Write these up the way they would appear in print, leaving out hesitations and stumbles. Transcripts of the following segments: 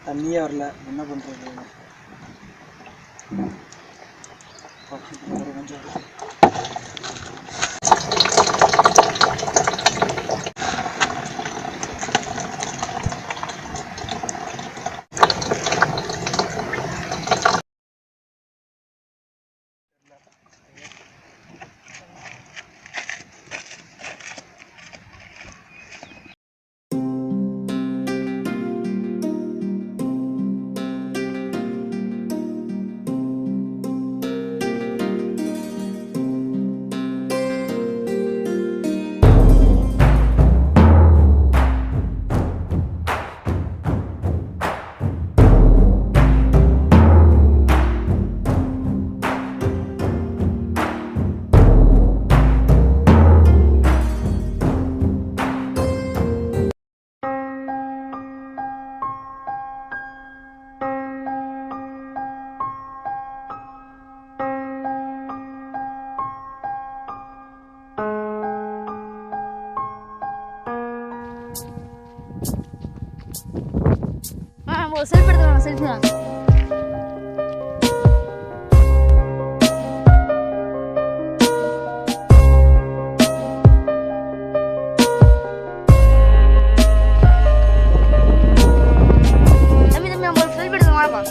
தண்ணியே வரல, என்ன பண்றது? செல்ஃபி எடுத்துக்கலாம், செல்ஃபி தான். தம்பி நம்ம ஒரு செல்ஃபி எடுத்து வாப்பா.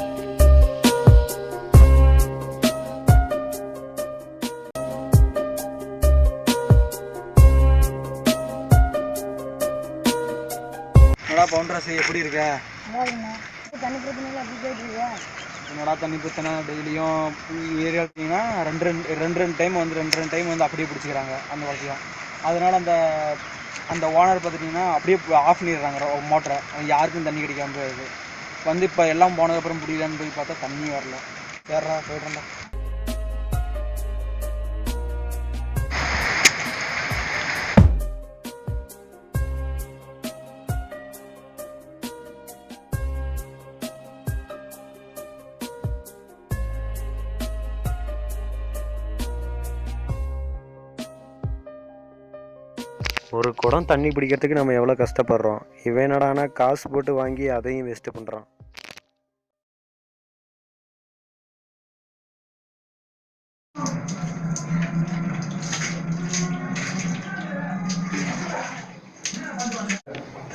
பவுண்டராசி எப்படி இருக்க? தண்ணி பிரச்சனை அப்படி போயிட்டு இருக்கா? என்னடா தண்ணி பிரச்சனை, டெய்லியும் ஏரியா பார்த்தீங்கன்னா ரெண்டு டைம் வந்து அப்படியே பிடிச்சிக்கிறாங்க அந்த வளர்ச்சியும். அதனால அந்த ஓனர் பார்த்துட்டிங்கன்னா அப்படியே ஆஃப் பண்ணிடுறாங்க மோட்டரை, யாருக்கும் தண்ணி கிடைக்காம போயிடுது. வந்து இப்போ எல்லாம் போனதுக்கப்புறம் பிடிக்கலான்னு போய் பார்த்தா தண்ணி வரல. வேறா போய்ட்றேன்டா. ஒரு குடம் தண்ணி பிடிக்கிறதுக்கு நம்ம எவ்வளோ கஷ்டப்படுறோம். இவன் என்னடானா காசு போட்டு வாங்கி அதையும் வேஸ்ட்டு பண்ணுறான்.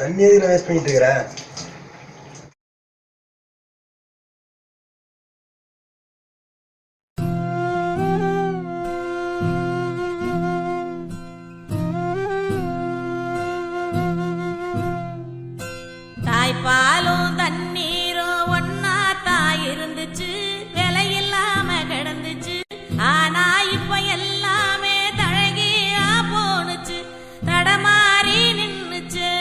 தண்ணி எதுக்கு வேஸ்ட் பண்ணிட்டு இருக்கிற? தாய்ப்பாலும் தண்ணீரும் ஒன்னா தான் இருந்துச்சு, விலையில்லாம கிடந்துச்சு. ஆனா இப்ப எல்லாமே தழகியா போனுச்சு, தடமாறி நின்னுச்சு.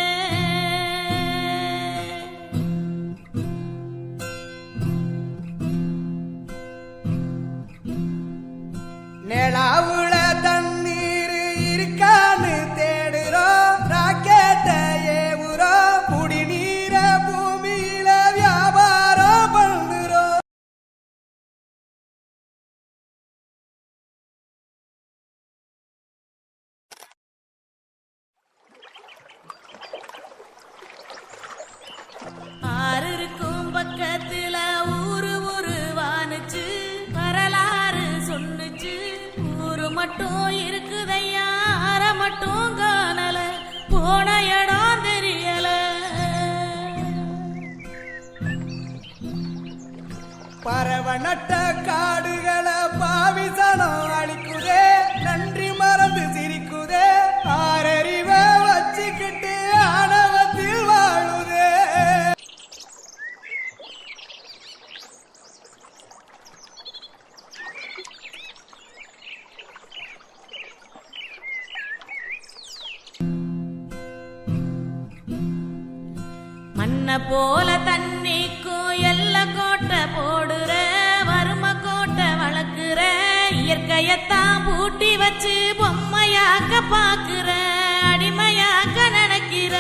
நிலாவுல தண்ணீர் இருக்கான்னு தேடுறோம், ராக்கெட்ட ஏவுறோம், குடிநீர பூமியில வியாபாரம் பண்ணுறோம். ஆறு இருக்கும் பக்கத்துல ஊரு வானுச்சு, வரலாறு சொன்னுச்சு. ஊரு மட்டும் இருக்குதையா, அற மட்டும் காணல, போன இடம் தெரியல. பறவை நட்ட காடுகளை பாவிசனம் அழிக்குதே, நன்றி மறந்து சிரிக்குதே, ஆறறிவ வச்சுக்கிட்டு ஆணவத்தில் வாழுதே. மண்ண போல தண்ணிக்கும் எல்ல கோட்டை போடுற, வறும கோட்டை வளர்க்குற, இயற்கையத்தான் பூட்டி வச்சு பொம்மையா அடிமையாக்க பாக்குற அடிமையாக்க நினைக்கிற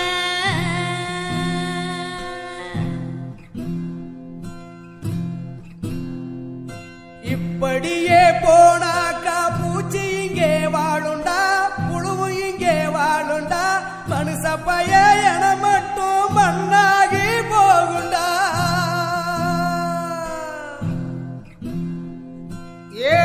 இப்படியே போனாக்கா பூச்சி இங்கே வாழுண்டா புழுவு இங்கே வாழுண்டா மனுஷ பைய என மட்டும் மண்ணாகி போகுண்டா ஏ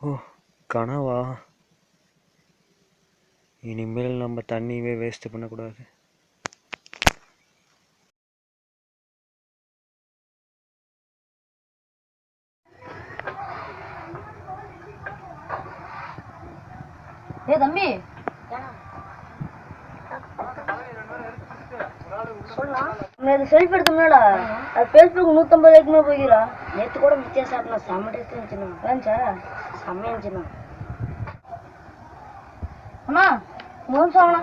ஓ கனவா? இனிமேல் நம்ம தண்ணியவே வேஸ்ட் பண்ணக்கூடாது. ஏய் தம்பி செல்ஃபி எடுத்தோம்லடா அது ஃபேஸ்புக் 150 லைக்மே போய்க்கிறா. நேற்று கூட மிச்சம் சாப்பிடலாம். செம்ம டேஸ்ட் இருந்துச்சுண்ணா. வேணுச்சா? செம்மையா இருந்துச்சுண்ணா. அண்ணா மூணு சாப்பிடா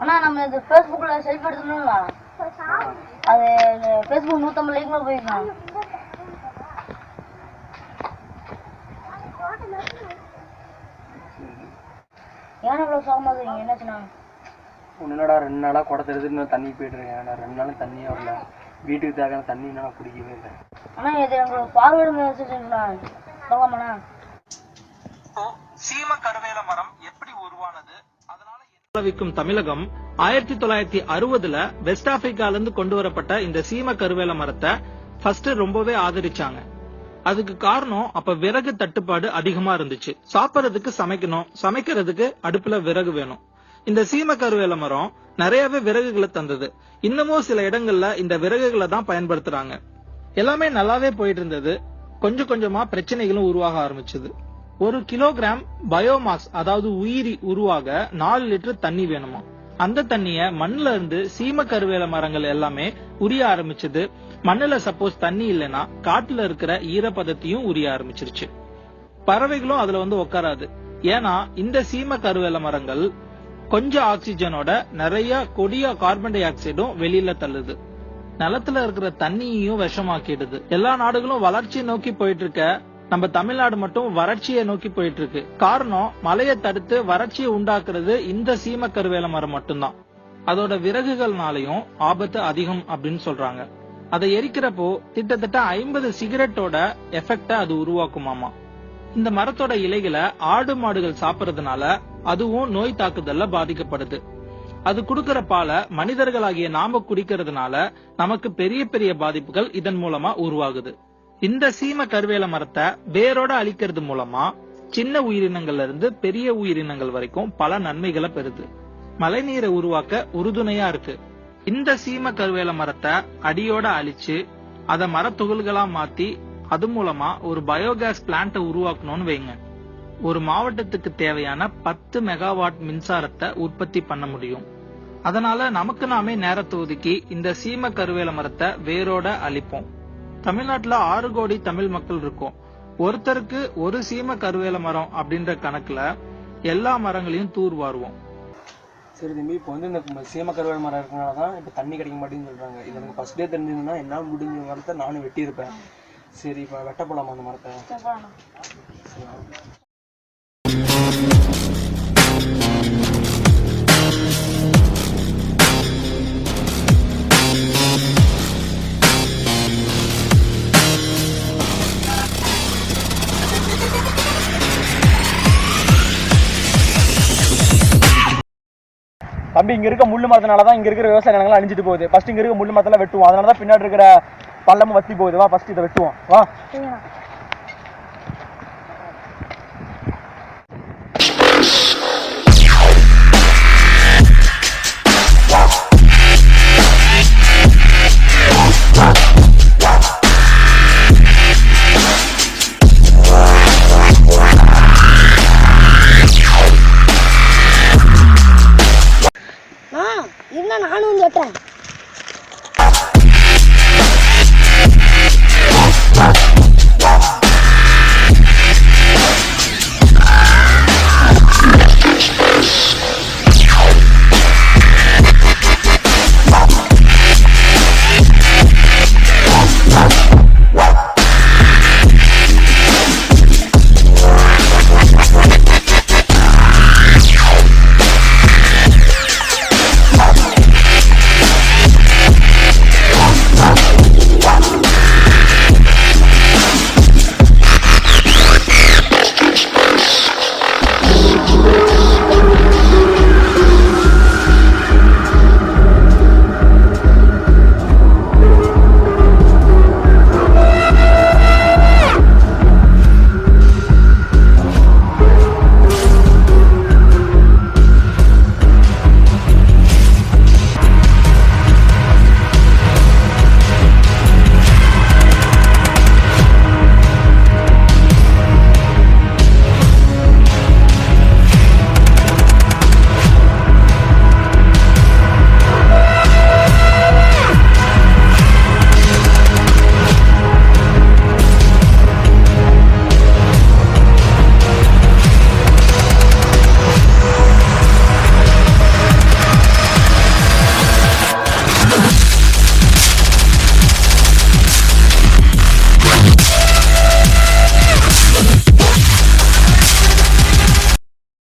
அண்ணா. நம்ம இது ஃபேஸ்புக்கில் செல்ஃபி எடுத்தோம்ல அது ஃபேஸ்புக் 150 லைக்மே போய்க்கலாம். ஏன்னா இவ்வளோ சோகமாக்குறீங்க? என்னாச்சுண்ணா? ஒன்றுடா 2 நாளாக குடத்தை எடுத்துட்டு நான் தண்ணி போயிட்டுருக்கேன். நான் 2 நாளும் தண்ணியே வரல. வீட்டுக்கு தேவையான தண்ணி நான் குடிக்கவே இல்லை. அண்ணா இது எங்களுக்கு பார்வையிட மெசேஜ்ண்ணா. போகாமண்ணா. சீம கருவேல மரம் எப்படி உருவானது, அதனால விற்கும் தமிழகம் 1960ல வெஸ்ட் ஆப்பிரிக்கால இருந்து கொண்டு வரப்பட்ட இந்த சீம கருவேல மரத்தை ஃபர்ஸ்ட் ரொம்பவே ஆதரிச்சாங்க. அதுக்கு காரணம் அப்ப விறகு தட்டுப்பாடு அதிகமா இருந்துச்சு. சாப்பிடறதுக்கு சமைக்கணும், சமைக்கிறதுக்கு அடுப்புல விறகு வேணும். இந்த சீம கருவேல மரம் நிறையவே விறகுகளை தந்தது. இன்னமும் சில இடங்கள்ல இந்த விறகுகளை தான் பயன்படுத்துறாங்க. எல்லாமே நல்லாவே போயிட்டு இருந்தது. கொஞ்சம் கொஞ்சமா பிரச்சனைகளும் உருவாக ஆரம்பிச்சது. 1 கிலோகிராம் பயோமாஸ் அதாவது உயிரி உருவாக 4 லிட்டர் தண்ணி வேணுமா. அந்த தண்ணிய மண்ணுல இருந்து சீம கருவேல மரங்கள் எல்லாமே உரிய ஆரம்பிச்சது. மண்ணுல சப்போஸ் தண்ணி இல்லைன்னா காட்டுல இருக்கிற ஈரப்பதத்தையும் உரிய ஆரம்பிச்சிருச்சு. பறவைகளும் அதுல வந்து உட்காராது. ஏன்னா இந்த சீம கருவேல மரங்கள் கொஞ்சம் ஆக்சிஜனோட நிறைய கொடிய கார்பன் டை ஆக்சைடும் வெளியில தள்ளுது. நிலத்துல இருக்கிற தண்ணியையும் விஷமாக்கிடுது. எல்லா நாடுகளும் வளர்ச்சியை நோக்கி போயிட்டு இருக்க, நம்ம தமிழ்நாடு மட்டும் வறட்சியை நோக்கி போயிட்டு இருக்கு. காரணம் மழையை தடுத்து வறட்சியை உண்டாக்குறது இந்த சீம கருவேல மரம் மட்டும்தான். அதோட விறகுகள்னாலையும் ஆபத்து அதிகம் அப்படின்னு சொல்றாங்க. அதை எரிக்கிறப்போ கிட்டத்தட்ட 50 சிகரெட்டோட எஃபெக்ட அது உருவாக்குமாமா. இந்த மரத்தோட இலைகளை ஆடு மாடுகள் சாப்பிடறதுனால அதுவும் நோய் தாக்குதல்ல பாதிக்கப்படுது. அது கொடுக்கற பாலை மனிதர்களாகிய நாம குடிக்கிறதுனால நமக்கு பெரிய பெரிய பாதிப்புகள் இதன் மூலமா உருவாகுது. இந்த சீம கருவேல மரத்தை வேரோட அழிக்கிறது மூலமா சின்ன உயிரினங்கள்ல இருந்து பெரிய உயிரினங்கள் வரைக்கும் பல நன்மைகளை பெறுது. மழைநீரை உருவாக்க உறுதுணையா இருக்கு. இந்த சீம கருவேல மரத்தை அடியோட அழிச்சு அத மரத்துகள்களா மாத்தி அது மூலமா ஒரு பயோகேஸ் பிளான்ட உருவாக்கணும்னு வைங்க. ஒரு மாவட்டத்துக்கு தேவையான 10 மெகாவாட் மின்சாரத்தை உற்பத்தி பண்ண முடியும். அதனால நமக்கு நாமே நேரத்தை ஒதுக்கி இந்த சீம கருவேல மரத்தை வேரோட அழிப்போம். தமிழ்நாட்டுல 6 கோடி தமிழ் மக்கள் இருக்கும். ஒருத்தருக்கு ஒரு சீம கருவேல மரம் அப்படின்ற கணக்குல எல்லா மரங்களையும் தூர்வாருவோம். சரி தம்பி, இப்போ வந்து இந்த சீம கருவேல மரம் இருக்கனால தான் இப்போ தண்ணி கிடைக்க மாட்டேங்குன்னு சொல்கிறாங்க. இது எனக்கு ஃபர்ஸ்டே தெரிஞ்சிருந்தா என்னால் முடிஞ்ச மரத்தை நானும் வெட்டியிருப்பேன். சரி, இப்போ வெட்ட போகலாமா அந்த மரத்தை? தம்பி, இங்க இருக்க முள்ளு மரத்தினால தான் இங்க இருக்கிற விவசாய நிலங்கள் அழிஞ்சிட்டு போகுது. ஃபர்ஸ்ட் இங்க இருக்க முள்ளு மரத்தெல்லாம் வெட்டுவோம். அதனால தான் பின்னாடி இருக்கிற பள்ளமும் வத்தி போகுது. வா ஃபர்ஸ்ட் இதை வெட்டுவோம். வா. நானும் வந்து வெட்டுறேன்.